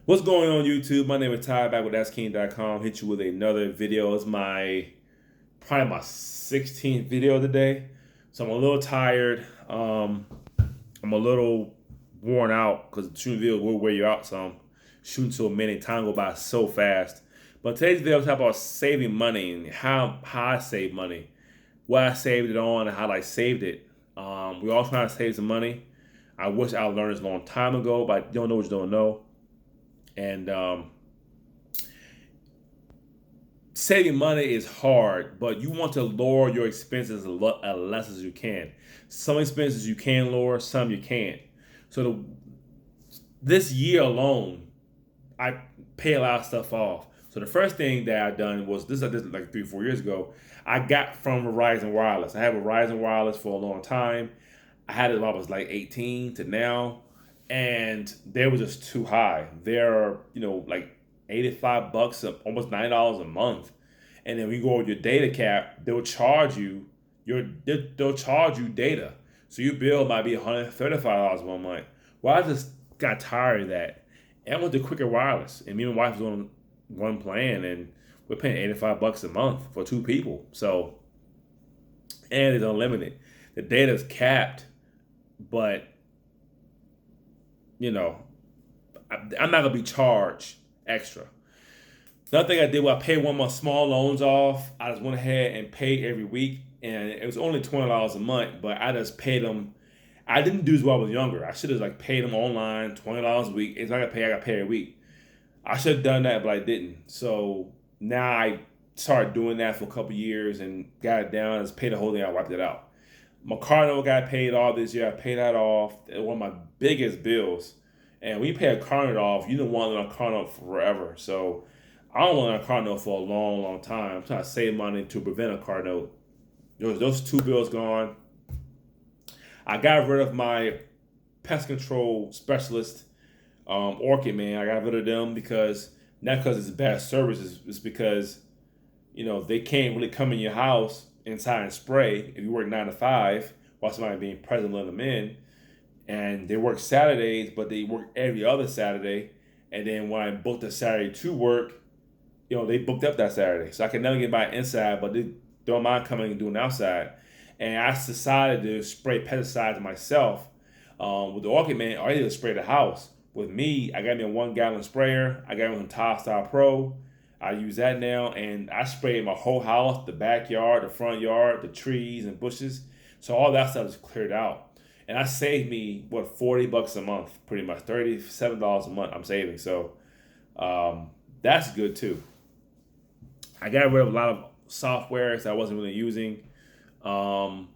What's going on YouTube? My name is Ty, back with AskKing.com. Hit you with another video. It's probably my 16th video of the day. So I'm a little tired. I'm a little worn out because shooting videos will wear you out some. Shooting to a minute, time go by so fast. But today's video is about saving money and how I save money, what I saved it on, and how I saved it. We all trying to save some money. I wish I learned this a long time ago, but you don't know what you don't know. And saving money is hard, but you want to lower your expenses as less as you can. Some expenses you can lower, some you can't. So this year alone, I pay a lot of stuff off. So the first thing that I done was this. I did like 3 or 4 years ago. I got from Verizon Wireless. I had Verizon Wireless for a long time. I had it when I was like 18 to now, and they were just too high. They're like $85, almost $90 a month, and then we go with your data cap. They'll charge you data, so your bill might be $135 one month. Well, I just got tired of that, and I went to Quicker Wireless, and me and my wife was on one plan, and we're paying $85 a month for two people. So, and it's unlimited. The data's capped, but you know, I'm not gonna be charged extra. Another thing I did was I paid one of my small loans off. I just went ahead and paid every week, and it was only $20 a month, but I just paid them. I didn't do this while I was younger. I should have like paid them online, $20 a week. It's not I got paid every week. I should have done that, but I didn't. So now I started doing that for a couple years and got it down. Just paid the whole thing. I wiped it out. My car note got paid off this year. I paid that off. One of my biggest bills. And when you pay a car note off, you don't want it on a car note forever. So I don't want a car note for a long, long time. I'm trying to save money to prevent a car note. Those two bills gone. I got rid of my pest control specialist, Orchid Man. I got rid of them because not because it's bad service. It's because they can't really come in your house inside and spray if you work 9 to 5 while somebody being present, let them in. And they work Saturdays, but they work every other Saturday. And then when I booked a Saturday to work, they booked up that Saturday, so I can never get by inside, but they don't mind coming and doing outside. And I decided to spray pesticides myself. With the Orchid Man, I did spray the house. With me, I got me a 1 gallon sprayer. I got me a Tile Style Pro. I use that now, and I sprayed my whole house, the backyard, the front yard, the trees and bushes. So all that stuff is cleared out, and that saved me $40 a month, pretty much $37 a month. I'm saving, so that's good too. I got rid of a lot of softwares that I wasn't really using. Um,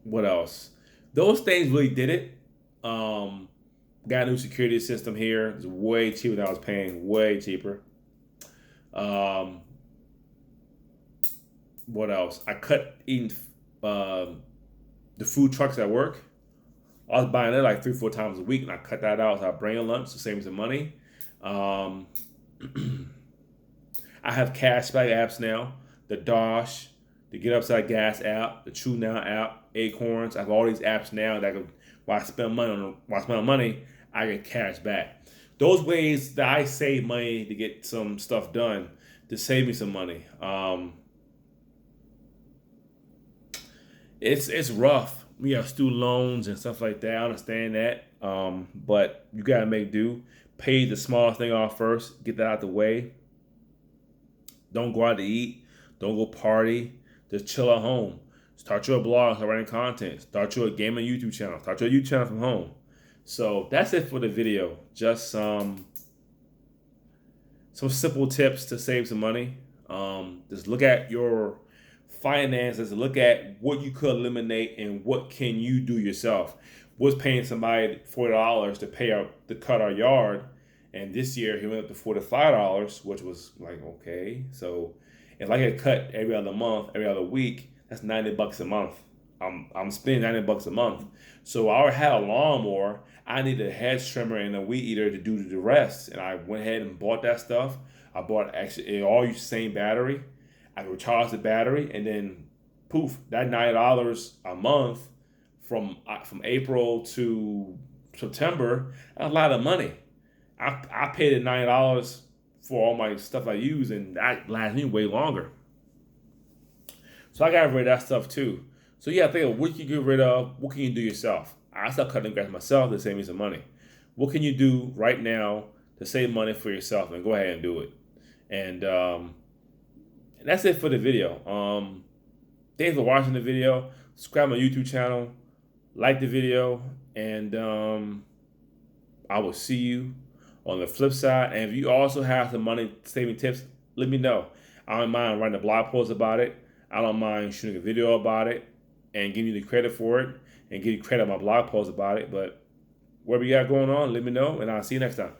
what else? Those things really did it. Got a new security system here. It's way cheaper than I was paying. Way cheaper. Um, what else? I cut eating the food trucks at work. I was buying it like 3 or 4 times a week, and I cut that out. So I bring a lunch to save me some money. Um, I have cashback apps now. The Dosh, the Get Upside Gas app, the True Now app, Acorns. I have all these apps now that while I spend money, I get cash back. Those ways that I save money to get some stuff done to save me some money. It's rough. We have student loans and stuff like that. I understand that, but you gotta make do. Pay the smallest thing off first. Get that out the way. Don't go out to eat. Don't go party. Just chill at home. Start your blog, start writing content. Start your gaming YouTube channel. Start your YouTube channel from home. So that's it for the video. Just some simple tips to save some money. Just look at your finances and look at what you could eliminate and what can you do yourself. Was paying somebody $40 to cut our yard, and this year he went up to $45, which was like okay. So if I get cut every other month, every other week, that's $90 a month. I'm spending $90 a month. So I already had a lawnmower. I needed a hedge trimmer and a weed eater to do the rest. And I went ahead and bought that stuff. I bought actually it all use the same battery. I could recharge the battery, and then poof, that $90 a month from April to September, that's a lot of money. I paid it $90 for all my stuff I use, and that lasts me way longer. So I got rid of that stuff too. So yeah, think of what you can get rid of. What can you do yourself? I start cutting grass myself to save me some money. What can you do right now to save money for yourself? And go ahead and do it. And that's it for the video. Thanks for watching the video. Subscribe to my YouTube channel, like the video, and I will see you on the flip side. And if you also have some money saving tips, let me know. I don't mind writing a blog post about it. I don't mind shooting a video about it and giving you the credit for it and give you credit on my blog post about it. But whatever you got going on, let me know, and I'll see you next time.